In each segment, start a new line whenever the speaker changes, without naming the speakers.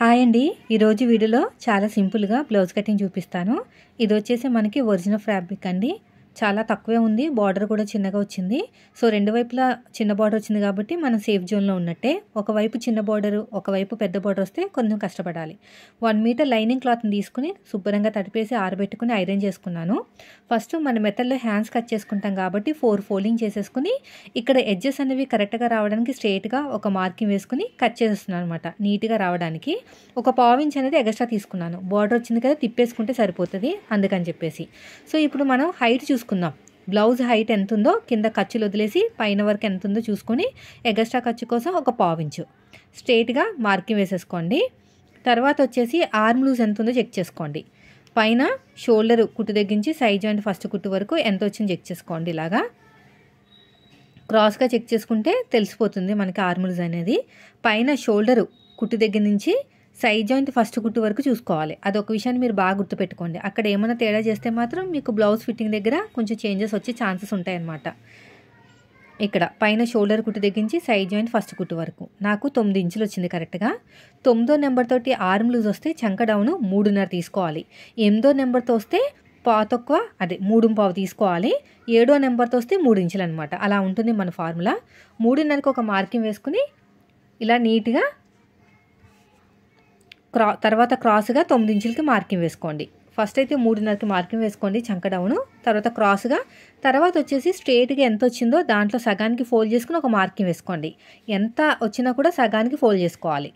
Hi అండి. ఈరోజు వీడియోలో చాలా సింపుల్గా బ్లౌజ్ కటింగ్ చూపిస్తాను. ఇది వచ్చేసి మనకి ఒరిజినల్ ఫ్యాబ్రిక్ అండి. చాలా తక్కువే ఉంది, బార్డర్ కూడా చిన్నగా వచ్చింది. సో రెండు వైపులా చిన్న బార్డర్ వచ్చింది కాబట్టి మనం సేఫ్ జోన్లో ఉన్నట్టే. ఒకవైపు చిన్న బార్డరు, ఒకవైపు పెద్ద బార్డర్ వస్తే కొంచెం కష్టపడాలి. 1 మీటర్ లైనింగ్ క్లాత్ని తీసుకుని శుభ్రంగా తడిపేసి ఆరబెట్టుకుని ఐరన్ చేసుకున్నాను. ఫస్ట్ మన మెథడ్లో హ్యాండ్స్ కట్ చేసుకుంటాం కాబట్టి 4 ఫోల్డింగ్ చేసేసుకుని ఇక్కడ ఎడ్జెస్ అనేవి కరెక్ట్గా రావడానికి స్ట్రైట్గా ఒక మార్కింగ్ వేసుకుని కట్ చేసేస్తున్నాను అనమాట. నీట్గా రావడానికి ఒక 1/4 ఇంచ్ అనేది ఎక్స్ట్రా తీసుకున్నాను. బార్డర్ వచ్చింది కదా, తిప్పేసుకుంటే సరిపోతుంది అందుకని చెప్పేసి. సో ఇప్పుడు మనం హైట్ చూసుకుందాం. బ్లౌజ్ హైట్ ఎంత ఉందో కింద ఖర్చులు వదిలేసి పైన వరకు ఎంత ఉందో చూసుకొని ఎక్స్ట్రా ఖర్చు కోసం ఒక 1/4 ఇంచు స్ట్రైట్గా మార్కింగ్ వేసేసుకోండి. తర్వాత వచ్చేసి ఆర్మ్ లూజ్ ఎంత ఉందో చెక్ చేసుకోండి. పైన షోల్డర్ కుట్టు తగ్గించి సైడ్ జాయింట్ ఫస్ట్ కుట్టు వరకు ఎంత వచ్చిందో చెక్ చేసుకోండి. ఇలాగా క్రాస్గా చెక్ చేసుకుంటే తెలిసిపోతుంది మనకి ఆర్మ్ లూజ్ అనేది. పైన షోల్డర్ కుట్టు దగ్గర నుంచి సైడ్ జాయింట్ ఫస్ట్ కుట్టు వరకు చూసుకోవాలి. అదొక విషయాన్ని మీరు బాగా గుర్తుపెట్టుకోండి. అక్కడ ఏమైనా తేడా చేస్తే మాత్రం మీకు బ్లౌజ్ ఫిట్టింగ్ దగ్గర కొంచెం చేంజెస్ వచ్చే ఛాన్సెస్ ఉంటాయన్నమాట. ఇక్కడ పైన షోల్డర్ కుట్టు తగ్గించి సైడ్ జాయింట్ ఫస్ట్ కుట్టు వరకు నాకు 9 ఇంచులు వచ్చింది కరెక్ట్గా. 9వ నెంబర్ తోటి ఆర్మ్ లూజ్ వస్తే చంక డౌన్ 3.5 తీసుకోవాలి. 8వ నెంబర్తో వస్తే తక్కువ, అదే 3.5 తీసుకోవాలి. 7వ నెంబర్తో వస్తే 3 ఇంచులు అనమాట. అలా ఉంటుంది మన ఫార్ములా. 3.5కి ఒక మార్కింగ్ వేసుకుని ఇలా నీట్గా తర్వాత క్రాస్గా 9 ఇంచులకి మార్కింగ్ వేసుకోండి. ఫస్ట్ అయితే 3.5కి మార్కింగ్ వేసుకోండి చంక డౌను, తర్వాత క్రాస్గా, తర్వాత వచ్చేసి స్ట్రైట్గా ఎంత వచ్చిందో దాంట్లో సగానికి ఫోల్డ్ చేసుకుని ఒక మార్కింగ్ వేసుకోండి. ఎంత వచ్చినా కూడా సగానికి ఫోల్డ్ చేసుకోవాలి.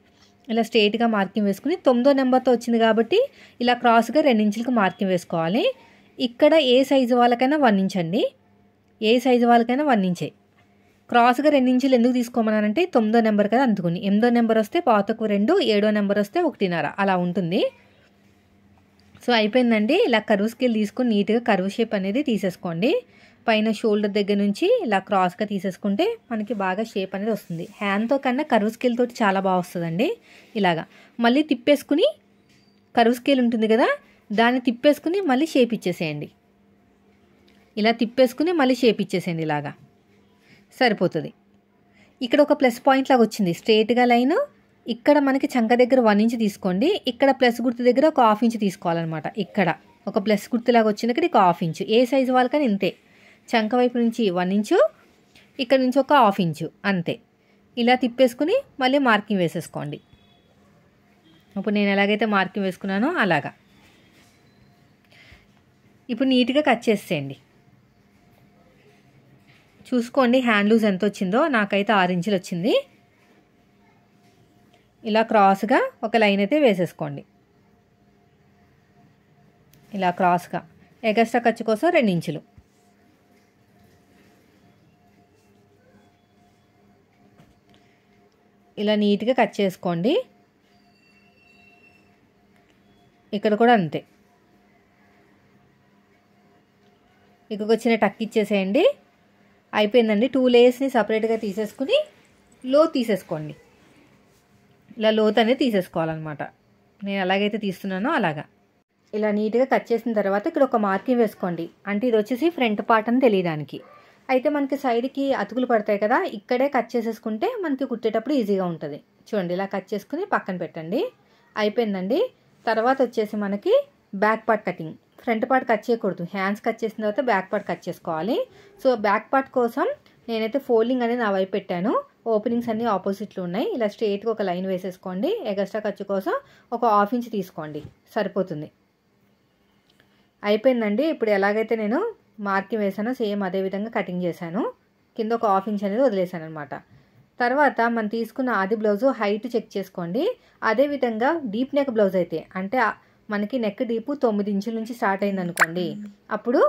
ఇలా స్ట్రైట్గా మార్కింగ్ వేసుకుని 9వ నెంబర్తో వచ్చింది కాబట్టి ఇలా క్రాస్గా 2 ఇంచులకి మార్కింగ్ వేసుకోవాలి. ఇక్కడ ఏ సైజు వాళ్ళకైనా 1 ఇంచ్ అండి. ఏ సైజు వాళ్ళకైనా 1 ఇంచే. క్రాస్గా 2 ఇంచులు ఎందుకు తీసుకోమన్నానంటే 9వ నెంబర్ కదా అందుకుని. 8వ నెంబర్ వస్తే 2, 7వ నెంబర్ వస్తే 1.5 అలా ఉంటుంది. సో అయిపోయిందండి. ఇలా కర్వ్ స్కేల్ తీసుకుని నీట్గా కర్వ్ షేప్ అనేది తీసేసుకోండి. పైన షోల్డర్ దగ్గర నుంచి ఇలా క్రాస్గా తీసేసుకుంటే మనకి బాగా షేప్ అనేది వస్తుంది. హ్యాండ్తో కన్నా కర్వ్ స్కేల్ తోటి చాలా బాగా వస్తుందండి. ఇలాగా మళ్ళీ తిప్పేసుకుని కర్వ్ స్కేల్ ఉంటుంది కదా, దాన్ని తిప్పేసుకుని మళ్ళీ షేప్ ఇచ్చేసేయండి. ఇలా తిప్పేసుకుని మళ్ళీ షేప్ ఇచ్చేసేయండి. ఇలాగా సరిపోతుంది. ఇక్కడ ఒక ప్లస్ పాయింట్ లాగా వచ్చింది స్ట్రైట్గా లైన్. ఇక్కడ మనకి చంక దగ్గర 1 ఇంచ్ తీసుకోండి. ఇక్కడ ప్లస్ గుర్తు దగ్గర ఒక 1/2 ఇంచ్ తీసుకోవాలన్నమాట. ఇక్కడ ఒక ప్లస్ గుర్తులాగా వచ్చింది, ఇక్కడ ఒక 1/2 ఇంచ్. ఏ సైజు వాళ్ళకని ఇంతే. చంక వైపు నుంచి 1 ఇంచు, ఇక్కడ నుంచి ఒక 1/2 ఇంచు అంతే. ఇలా తిప్పేసుకుని మళ్ళీ మార్కింగ్ వేసేసుకోండి. ఇప్పుడు నేను ఎలాగైతే మార్కింగ్ వేసుకున్నానో అలాగా. ఇప్పుడు నీట్గా కట్ చేసేయండి. చూసుకోండి హ్యాండ్ లూజ్ ఎంత వచ్చిందో. నాకైతే 6 ఇంచులు వచ్చింది. ఇలా క్రాస్గా ఒక లైన్ అయితే వేసేసుకోండి. ఇలా క్రాస్గా ఎగస్ట్రా ఖర్చు కోసం 2 ఇంచులు. ఇలా నీట్గా కట్ చేసుకోండి. ఇక్కడ కూడా అంతే. ఇక్కడికి వచ్చిన టక్ ఇచ్చేసేయండి. అయిపోయిందండి. 2 లేయర్స్ని సపరేట్గా తీసేసుకుని లో తీసేసుకోండి. ఇలా లోత్ అనేది తీసేసుకోవాలన్నమాట. నేను ఎలాగైతే తీస్తున్నానో అలాగా. ఇలా నీట్గా కట్ చేసిన తర్వాత ఇక్కడ ఒక మార్కింగ్ వేసుకోండి. అంటే ఇది వచ్చేసి ఫ్రంట్ పార్ట్ అని తెలియడానికి. అయితే మనకి సైడ్కి అతుకులు పడతాయి కదా, ఇక్కడే కట్ చేసేసుకుంటే మనకి కుట్టేటప్పుడు ఈజీగా ఉంటుంది. చూడండి ఇలా కట్ చేసుకుని పక్కన పెట్టండి. అయిపోయిందండి. తర్వాత వచ్చేసి మనకి back part cutting. Front part cut చేయకూడదు. హ్యాండ్స్ కట్ చేసిన తర్వాత బ్యాక్ పార్ట్ కట్ చేసుకోవాలి. సో బ్యాక్ పార్ట్ కోసం నేనైతే ఫోల్డింగ్ అనేది నా వైపు పెట్టాను. ఓపెనింగ్స్ అన్నీ ఆపోజిట్లో ఉన్నాయి. ఇలా స్ట్రైట్గా ఒక లైన్ వేసేసుకోండి. ఎగస్ట్రా ఖర్చు కోసం ఒక 1/2 ఇంచ్ తీసుకోండి, సరిపోతుంది. అయిపోయిందండి. ఇప్పుడు ఎలాగైతే నేను మార్కింగ్ వేసానో సేమ్ అదే విధంగా కటింగ్ చేశాను. కింద ఒక 1/2 ఇంచ్ అనేది వదిలేసాను అనమాట. తర్వాత మనం తీసుకున్న ఆది బ్లౌజు హైట్ చెక్ చేసుకోండి. అదేవిధంగా డీప్ నెక్ బ్లౌజ్ అయితే అంటే మనకి నెక్ డీపు 9 ఇంచుల నుంచి స్టార్ట్ అయింది అనుకోండి, అప్పుడు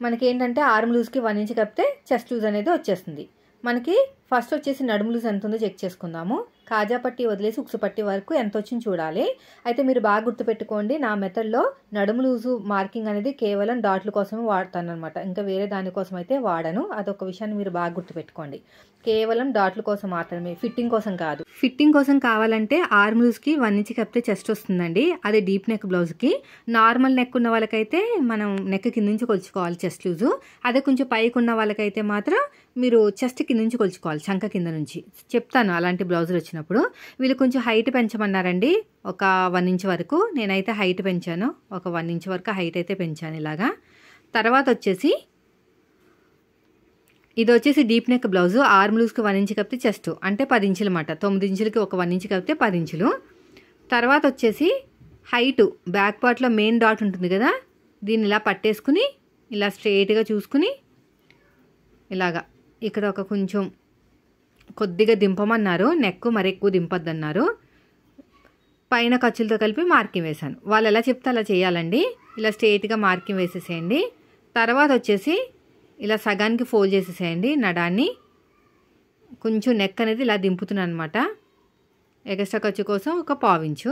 మనకి ఏంటంటే ఆర్మ్ లూజ్కి 1 ఇంచ్ కప్పితే చెస్ట్ లూజ్ అనేది వచ్చేస్తుంది. మనకి ఫస్ట్ వచ్చేసి నడుము లూజ్ ఎంత ఉందో చెక్ చేసుకుందాము. కాజా పట్టి వదిలేసి ఉక్సు పట్టి వరకు ఎంత వచ్చింది చూడాలి. అయితే మీరు బాగా గుర్తుపెట్టుకోండి, నా మెథడ్లో నడుము లూజు మార్కింగ్ అనేది కేవలం డాట్ల కోసమే వాడతాను అనమాట. ఇంకా వేరే దానికోసం అయితే వాడను. అదొక విషయాన్ని మీరు బాగా గుర్తుపెట్టుకోండి. కేవలం డాట్ల కోసం మాత్రమే, ఫిట్టింగ్ కోసం కాదు. ఫిట్టింగ్ కోసం కావాలంటే ఆర్మ్ లూజ్కి 1 ఇంచ్ కప్పితే చెస్ట్ వస్తుందండి. అదే డీప్ నెక్ బ్లౌజ్కి. నార్మల్ నెక్ ఉన్న వాళ్ళకైతే మనం నెక్ కింద నుంచి కొలుచుకోవాలి చెస్ట్ లూజు. అదే కొంచెం పైకి ఉన్న వాళ్ళకైతే మాత్రం మీరు చెస్ట్ కింద నుంచి కొలుచుకోవాలి, చంక కింద నుంచి. చెప్తాను అలాంటి బ్లౌజులు వచ్చినప్పుడు. వీళ్ళు కొంచెం హైట్ పెంచమన్నారండి, ఒక 1 ఇంచ్ వరకు. నేనైతే హైట్ పెంచాను, ఒక 1 ఇంచ్ వరకు హైట్ అయితే పెంచాను ఇలాగా. తర్వాత వచ్చేసి ఇది వచ్చేసి డీప్ నెక్ బ్లౌజు. ఆర్మ్ లూజ్కి 1 ఇంచ్ కలిపితే చెస్ట్ అంటే 10 ఇంచులు అన్నమాట. 9 ఇంచులకి ఒక 1 ఇంచ్ కలిపితే 10 ఇంచులు. తర్వాత వచ్చేసి హైటు బ్యాక్ పార్ట్లో మెయిన్ డాట్ ఉంటుంది కదా, దీన్ని ఇలా పట్టేసుకుని ఇలా స్ట్రైట్గా చూసుకుని ఇలాగా ఇక్కడ ఒక కొంచెం కొద్దిగా దింపమన్నారు, నెక్ మరి ఎక్కువ దింపొద్దన్నారు. పైన ఖర్చులతో కలిపి మార్కింగ్ వేశాను. వాళ్ళు ఎలా చెప్తే అలా చేయాలండి. ఇలా స్ట్రైట్గా మార్కింగ్ వేసేసేయండి. తర్వాత వచ్చేసి ఇలా సగానికి ఫోల్డ్ చేసేసేయండి నడాన్ని. కొంచెం నెక్ అనేది ఇలా దింపుతున్నాను అనమాట, ఎక్స్ట్రా ఖర్చు కోసం ఒక 1/4 ఇంచు.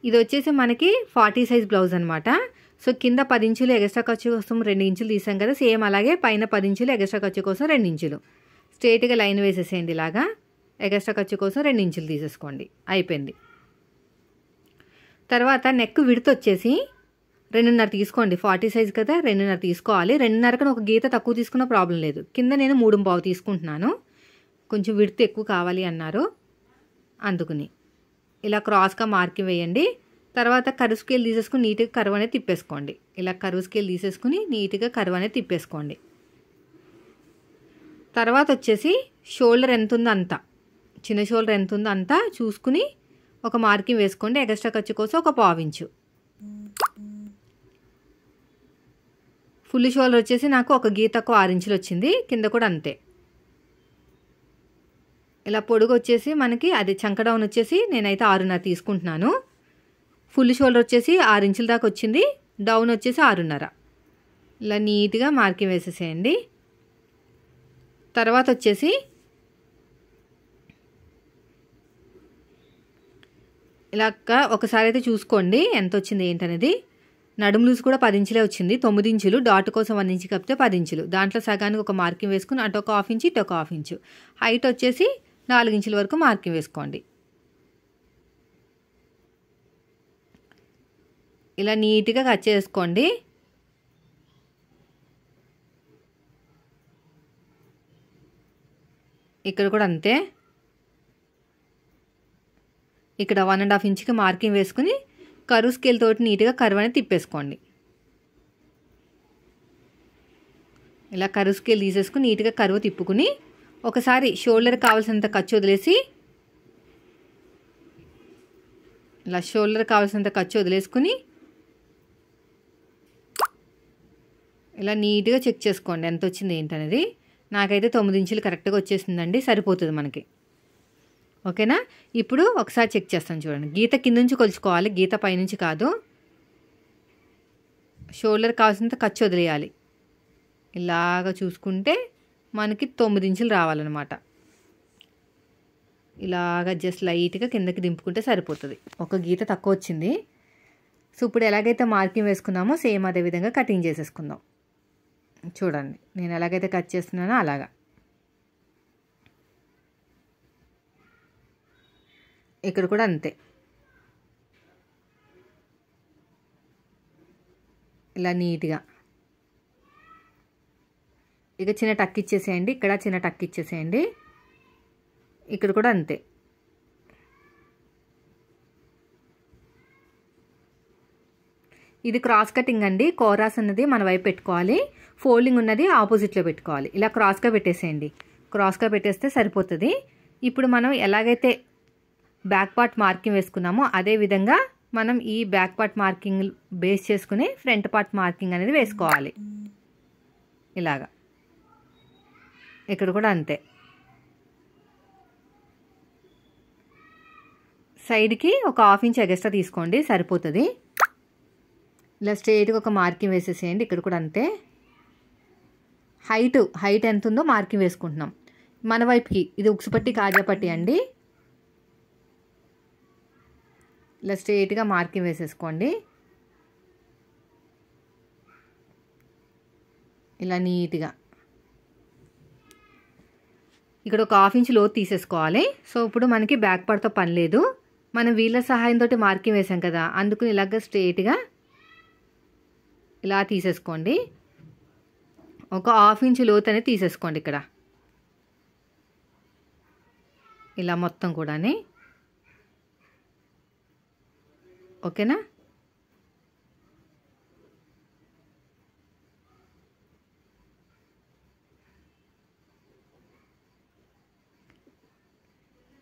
ఇది వచ్చేసి మనకి 40 సైజ్ బ్లౌజ్ అనమాట. సో కింద 10 ఇంచులు ఎక్స్ట్రా ఖర్చు కోసం 2 ఇంచులు తీసాం కదా, సేమ్ అలాగే పైన 10 ఇంచులు ఎక్స్ట్రా ఖర్చు కోసం 2 ఇంచులు. స్ట్రైట్గా లైన్ వేసేసేయండి ఇలాగా. ఎక్స్ట్రా ఖర్చు కోసం 2 ఇంచులు తీసేసుకోండి, అయిపోయింది. తర్వాత నెక్ విడ్త్ వచ్చేసి 2.5 తీసుకోండి. 40 సైజ్ కదా, 2.5 తీసుకోవాలి. 2.5 ఒక గీత తక్కువ తీసుకున్న ప్రాబ్లం లేదు. కింద నేను 3.5 తీసుకుంటున్నాను, కొంచెం విడ్త్ ఎక్కువ కావాలి అన్నారు అందుకుని. ఇలా క్రాస్గా మార్కింగ్ వేయండి. తర్వాత కర్వ్ స్కేల్ తీసేసుకుని నీట్గా కర్వ్ అనేది తిప్పేసుకోండి. ఇలా కర్వ్ స్కేల్ తీసేసుకుని నీట్గా కర్వ్ అనేది తిప్పేసుకోండి. తర్వాత వచ్చేసి షోల్డర్ ఎంత ఉందో అంతా, చిన్న షోల్డర్ ఎంత ఉందో అంతా చూసుకుని ఒక మార్కింగ్ వేసుకోండి. ఎక్స్ట్రా ఖర్చు కోసం ఒక 1/4 ఇంచు. ఫుల్ షోల్డర్ వచ్చేసి నాకు ఒక గీతకు 6 ఇంచులు వచ్చింది, కింద కూడా అంతే. ఇలా పొడుగు వచ్చేసి మనకి అది చంక డౌన్ వచ్చేసి నేనైతే 6.5 తీసుకుంటున్నాను. ఫుల్ షోల్డర్ వచ్చేసి 6 ఇంచుల దాకా వచ్చింది, డౌన్ వచ్చేసి 6.5. ఇలా నీట్గా మార్కింగ్ వేసేసేయండి. తర్వాత వచ్చేసి ఇలా ఒకసారి అయితే చూసుకోండి ఎంత వచ్చింది ఏంటనేది. నడుము లూజ్ కూడా 10 ఇంచులే వచ్చింది, 9 ఇంచులు. డాట్ కోసం 1 ఇంచ్ కప్పితే 10 ఇంచులు. దాంట్లో సగానికి ఒక మార్కింగ్ వేసుకుని అటు ఒక 1/2 ఇంచ్ ఇటు ఒక 1/2 ఇంచు. హైట్ వచ్చేసి 4 ఇంచుల వరకు మార్కింగ్ వేసుకోండి. ఇలా నీట్గా కట్ చేసుకోండి. ఇక్కడ కూడా అంతే. ఇక్కడ 1.5 ఇంచ్కి మార్కింగ్ వేసుకుని కర్వ్ స్కేల్ తోటి నీట్గా కర్వ్ అనేది తిప్పేసుకోండి. ఇలా కర్వ్ స్కేల్ తీసేసుకుని నీట్గా కర్వ్ తిప్పుకుని ఒకసారి షోల్డర్ కావాల్సినంత ఖర్చు వదిలేసి ఇలా షోల్డర్ కావాల్సినంత ఖర్చు వదిలేసుకుని ఇలా నీట్గా చెక్ చేసుకోండి ఎంత వచ్చింది ఏంటనేది. నాకైతే 9 ఇంచులు కరెక్ట్గా వచ్చేసిందండి, సరిపోతుంది మనకి. ఓకేనా? ఇప్పుడు ఒకసారి చెక్ చేస్తాను చూడండి. గీత కింద నుంచి కొలుచుకోవాలి, గీత పైనుంచి కాదు. షోల్డర్ కావాల్సినంత ఖర్చు వదిలేయాలి. ఇలాగ చూసుకుంటే మనకి 9 ఇంచులు రావాలన్నమాట. ఇలాగ జస్ట్ లైట్గా కిందకి దింపుకుంటే సరిపోతుంది. ఒక గీత తక్కువ వచ్చింది. సో ఇప్పుడు ఎలాగైతే మార్కింగ్ వేసుకున్నామో సేమ్ అదే విధంగా కటింగ్ చేసేసుకుందాం. చూడండి నేను ఎలాగైతే కట్ చేస్తున్నానో అలాగా. ఇక్కడ కూడా అంతే. ఇలా నీట్గా ఇక చిన్న టక్ ఇచ్చేసేయండి. ఇక్కడ చిన్న టక్ ఇచ్చేసేయండి. ఇక్కడ కూడా అంతే. ఇది క్రాస్ కటింగ్ అండి. కోరాస్ అన్నది మన వైపు పెట్టుకోవాలి, ఫోల్డింగ్ ఉన్నది ఆపోజిట్లో పెట్టుకోవాలి. ఇలా క్రాస్గా పెట్టేసేయండి. క్రాస్గా పెట్టేస్తే సరిపోతుంది. ఇప్పుడు మనం ఎలాగైతే బ్యాక్ పార్ట్ మార్కింగ్ వేసుకున్నామో అదే విధంగా మనం ఈ బ్యాక్ పార్ట్ మార్కింగ్ బేస్ చేసుకుని ఫ్రంట్ పార్ట్ మార్కింగ్ అనేది వేసుకోవాలి. ఇలాగా ఇక్కడ కూడా అంతే. సైడ్కి ఒక 1/2 ఇంచ్ ఎగస్ట్రా తీసుకోండి, సరిపోతుంది. ఇలా స్ట్రైట్గా ఒక మార్కింగ్ వేసేసేయండి. ఇక్కడ కూడా అంతే. హైట్ ఎంత ఉందో మార్కింగ్ వేసుకుంటున్నాం మన వైపుకి. ఇది ఉక్సుపట్టి కాజాపట్టి అండి. ఇలా స్ట్రైట్గా మార్కింగ్ వేసేసుకోండి. ఇలా నీట్గా ఇక్కడ ఒక 1/2 ఇంచ్ లోతు తీసేసుకోవాలి. సో ఇప్పుడు మనకి బ్యాక్ పార్ట్తో పని లేదు, మనం వీళ్ళ సహాయంతో మార్కింగ్ వేసాం కదా, అందుకని ఇలాగ స్ట్రైట్గా ఇలా తీసేసుకోండి. ఒక హాఫ్ ఇంచు లోతు అనేది తీసేసుకోండి ఇక్కడ ఇలా మొత్తం కూడాని. ఓకేనా?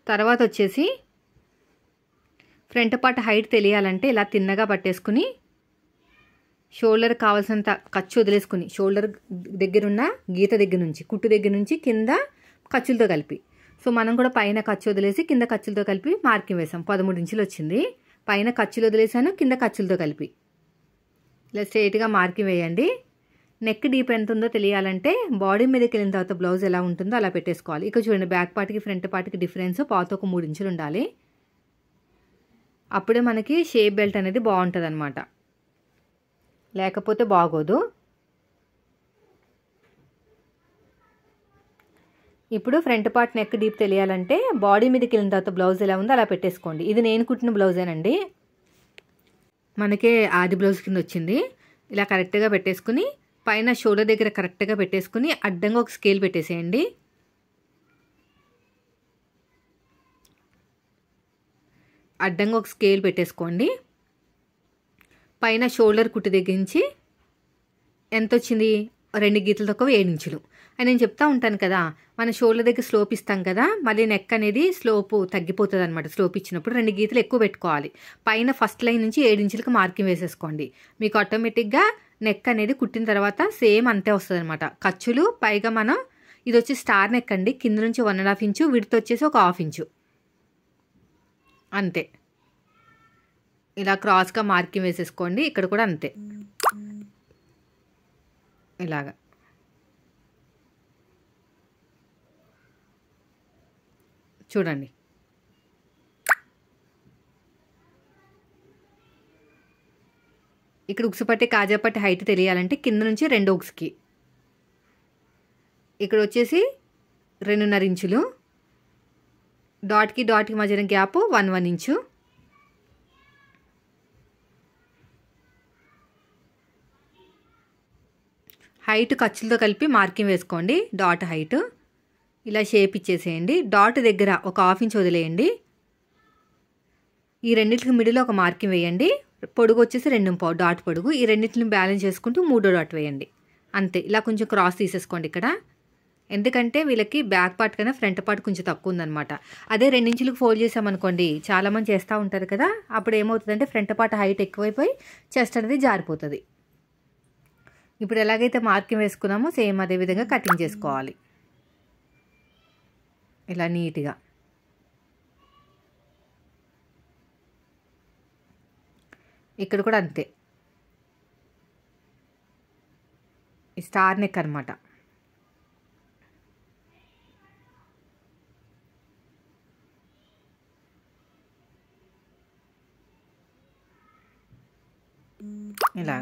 తర్వాత వచ్చేసి ఫ్రంట్ పార్ట్ హైట్ తెలియాలంటే ఇలా తిన్నగా పట్టేసుకుని షోల్డర్ కావాల్సినంత ఖర్చు వదిలేసుకుని షోల్డర్ దగ్గరున్న గీత దగ్గర నుంచి కుట్టు దగ్గర నుంచి కింద ఖర్చులతో కలిపి, సో మనం కూడా పైన ఖర్చు వదిలేసి కింద ఖర్చులతో కలిపి మార్కింగ్ వేసాం. 13 ఇంచులు వచ్చింది. పైన ఖర్చులు వదిలేసాను, కింద ఖర్చులతో కలిపి ఇలా స్ట్రైట్గా మార్కింగ్ వేయండి. నెక్ డీప్ ఎంత ఉందో తెలియాలంటే బాడీ మీదకి వెళ్ళిన తర్వాత బ్లౌజ్ ఎలా ఉంటుందో అలా పెట్టేసుకోవాలి. ఇక చూడండి, బ్యాక్ పార్ట్కి ఫ్రంట్ పార్ట్కి డిఫరెన్స్ పాత ఒక 3 ఇంచులు ఉండాలి. అప్పుడే మనకి షేప్ బెల్ట్ అనేది బాగుంటుంది అనమాట, లేకపోతే బాగోదు. ఇప్పుడు ఫ్రంట్ పార్ట్ నెక్ డీప్ తెలియాలంటే బాడీ మీదకి వెళ్ళిన తర్వాత బ్లౌజ్ ఎలా ఉందో అలా పెట్టేసుకోండి. ఇది నేను కుట్టిన బ్లౌజేనండి, మనకే ఆది బ్లౌజ్ కింద వచ్చింది. ఇలా కరెక్ట్గా పెట్టేసుకుని పైన షోల్డర్ దగ్గర కరెక్ట్గా పెట్టేసుకుని అడ్డంగా ఒక స్కేల్ పెట్టేసేయండి. అడ్డంగా ఒక స్కేల్ పెట్టేసుకోండి. పైన షోల్డర్ కుట్టు దగ్గర నుంచి ఎంత వచ్చింది, 2 గీతలు తక్కువ 7 ఇంచులు అని నేను చెప్తా ఉంటాను కదా. మన షోల్డర్ దగ్గర స్లోప్ ఇస్తాం కదా, మళ్ళీ నెక్ అనేది స్లోప్ తగ్గిపోతుంది అనమాట. స్లోప్ ఇచ్చినప్పుడు 2 గీతలు ఎక్కువ పెట్టుకోవాలి. పైన ఫస్ట్ లైన్ నుంచి 7 ఇంచులకు మార్కింగ్ వేసేసుకోండి. మీకు ఆటోమేటిక్గా నెక్ అనేది కుట్టిన తర్వాత సేమ్ అంతే వస్తుంది అనమాట. ఖర్చులు పైగా మనం ఇది వచ్చి స్టార్ నెక్ అండి, కింద నుంచి 1.5 ఇంచు, విడ్త్ వచ్చేసి ఒక 1/2 ఇంచు అంతే. ఇలా క్రాస్గా మార్కింగ్ వేసేసుకోండి. ఇక్కడ కూడా అంతే, ఇలాగా. చూడండి, ఇక్కడ ఉక్సు పట్టి కాజా పట్టి హైట్ తెలియాలంటే కింద నుంచి 2 ఉక్స్కి ఇక్కడ వచ్చేసి 2.5 ఇంచులు, డాట్కి మధ్యన గ్యాప్ 1 ఇంచు. హైట్ ఖర్చులతో కలిపి మార్కింగ్ వేసుకోండి. డాట్ హైట్ ఇలా షేప్ ఇచ్చేసేయండి. డాట్ దగ్గర ఒక 1/2 ఇంచ్ వదిలేయండి. ఈ రెండింటికి మిడిల్లో ఒక మార్కింగ్ వేయండి. పొడుగు వచ్చేసి 2.5 డాట్ పొడుగు. ఈ రెండింటిని బ్యాలెన్స్ చేసుకుంటూ 3వ డాట్ వేయండి. అంతే. ఇలా కొంచెం క్రాస్ తీసేసుకోండి ఇక్కడ, ఎందుకంటే వీళ్ళకి బ్యాక్ పార్ట్ కన్నా ఫ్రంట్ పార్ట్ కొంచెం తక్కువ ఉందన్నమాట. అదే 2 ఇంచులకు ఫోల్డ్ చేసామనుకోండి, చాలామంది చేస్తూ ఉంటారు కదా, అప్పుడు ఏమవుతుందంటే ఫ్రంట్ పార్ట్ హైట్ ఎక్కువైపోయి చెస్ట్ అనేది జారిపోతుంది. ఇప్పుడు ఎలాగైతే మార్కింగ్ వేసుకున్నామో సేమ్ అదే విధంగా కటింగ్ చేసుకోవాలి, ఇలా నీట్గా. ఇక్కడ కూడా అంతే, ఈ స్టార్ నెక్ అనమాట. ఇలా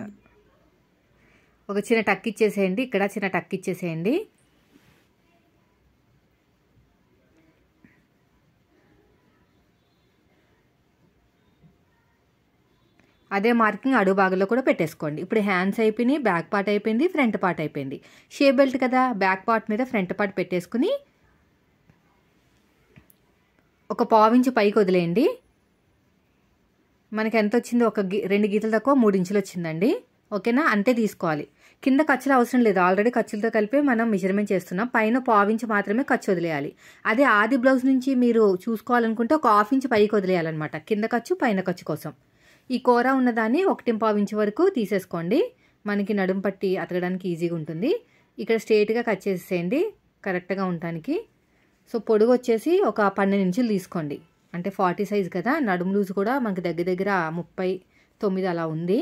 ఒక చిన్న టక్ ఇచ్చేసేయండి, ఇక్కడ చిన్న టక్ ఇచ్చేసేయండి. అదే మార్కింగ్ అడుగు భాగంలో కూడా పెట్టేసుకోండి. ఇప్పుడు హ్యాండ్స్ అయిపోయినాయి, బ్యాక్ పార్ట్ అయిపోయింది, ఫ్రంట్ పార్ట్ అయిపోయింది. షేప్ బెల్ట్ కదా, బ్యాక్ పార్ట్ మీద ఫ్రంట్ పార్ట్ పెట్టేసుకుని ఒక 1/4 ఇంచు పైకి వదిలేయండి. మనకి ఎంత వచ్చింది, 2 గీతలు తక్కువ 3 ఇంచులు వచ్చిందండి. ఓకేనా? అంతే తీసుకోవాలి. కింద ఖర్చులు అవసరం లేదు, ఆల్రెడీ ఖర్చులతో కలిపి మనం మెజర్మెంట్ చేస్తున్నాం. పైన 1/4 ఇంచు మాత్రమే ఖర్చు వదిలేయాలి. అదే ఆది బ్లౌజ్ నుంచి మీరు చూసుకోవాలనుకుంటే ఒక 1/2 ఇంచు పైకి వదిలేయాలన్నమాట, కింద ఖర్చు పైన ఖర్చు కోసం. ఈ కూర ఉన్నదాన్ని 1.5 ఇంచు వరకు తీసేసుకోండి, మనకి నడుము పట్టి అతకడానికి ఈజీగా ఉంటుంది. ఇక్కడ స్ట్రైట్గా కట్ చేసేయండి కరెక్ట్గా ఉండటానికి. సో పొడుగు వచ్చేసి ఒక 12 ఇంచులు తీసుకోండి, అంటే 40 సైజ్ కదా. నడుము లూజ్ కూడా మనకి దగ్గర 39 అలా ఉంది.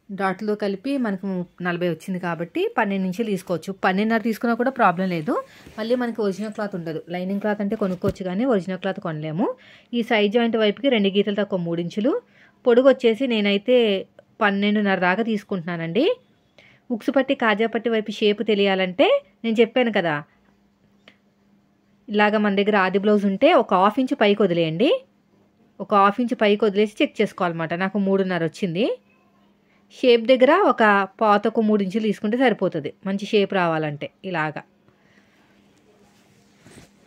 డాట్లో కలిపి మనకు 40 వచ్చింది కాబట్టి 12 ఇంచులు తీసుకోవచ్చు. 12.5 తీసుకున్నా కూడా ప్రాబ్లం లేదు. మళ్ళీ మనకి ఒరిజినల్ క్లాత్ ఉండదు. లైనింగ్ క్లాత్ అంటే కొనుక్కోవచ్చు కానీ ఒరిజినల్ క్లాత్ కొనలేము. ఈ సైడ్ జాయింట్ వైపుకి 2 గీతలు తక్కువ 3 ఇంచులు. పొడుగు వచ్చేసి నేనైతే 12.5 దాకా తీసుకుంటున్నానండి. ఉక్సు పట్టి కాజా పట్టి వైపు షేప్ తెలియాలంటే నేను చెప్పాను కదా, ఇలాగ మన దగ్గర ఆది బ్లౌజ్ ఉంటే ఒక 1/2 ఇంచు పైకి వదిలేయండి. ఒక 1/2 ఇంచు పైకి వదిలేసి చెక్ చేసుకోవాలన్నమాట. నాకు 3.5 వచ్చింది. షేప్ దగ్గర ఒక పాత ఒక 3 ఇంచులు తీసుకుంటే సరిపోతుంది మంచి షేప్ రావాలంటే ఇలాగా.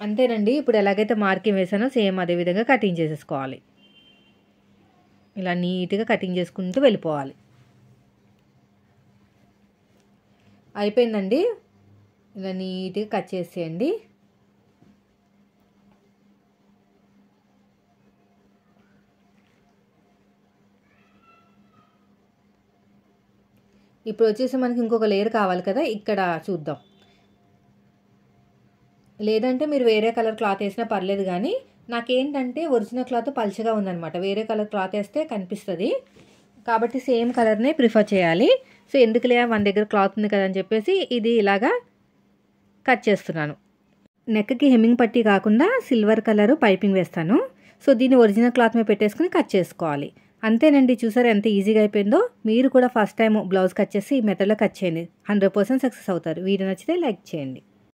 అంతేనండి. ఇప్పుడు ఎలాగైతే మార్కింగ్ వేసానో సేమ్ అదే విధంగా కటింగ్ చేసేసుకోవాలి. ఇలా నీట్గా కటింగ్ చేసుకుంటూ వెళ్ళిపోవాలి. అయిపోయిందండి. ఇలా నీట్గా కట్ చేసేయండి. ఇప్పుడు వచ్చేసి మనకి ఇంకొక లేయర్ కావాలి కదా, ఇక్కడ చూద్దాం. లేదంటే మీరు వేరే కలర్ క్లాత్ వేసినా పర్లేదు, కానీ నాకేంటంటే ఒరిజినల్ క్లాత్ పల్చగా ఉందనమాట. వేరే కలర్ క్లాత్ వేస్తే కనిపిస్తుంది కాబట్టి సేమ్ కలర్నే ప్రిఫర్ చేయాలి. సో ఎందుకులే మన దగ్గర క్లాత్ ఉంది కదా అని చెప్పేసి ఇది ఇలాగా కట్ చేస్తున్నాను. నెక్కి హెమ్మింగ్ పట్టీ కాకుండా సిల్వర్ కలరు పైపింగ్ వేస్తాను. సో దీన్ని ఒరిజినల్ క్లాత్ మీద పెట్టేసుకుని కట్ చేసుకోవాలి. అంతేనండి. చూసారు ఎంత ఈజీగా అయిపోయిందో. మీరు కూడా ఫస్ట్ టైం బ్లౌజ్ కట్ చేసి ఈ మెథడ్లో కట్ చేయండి. 100% సక్సెస్ అవుతారు. వీడియో నచ్చితే లైక్ చేయండి.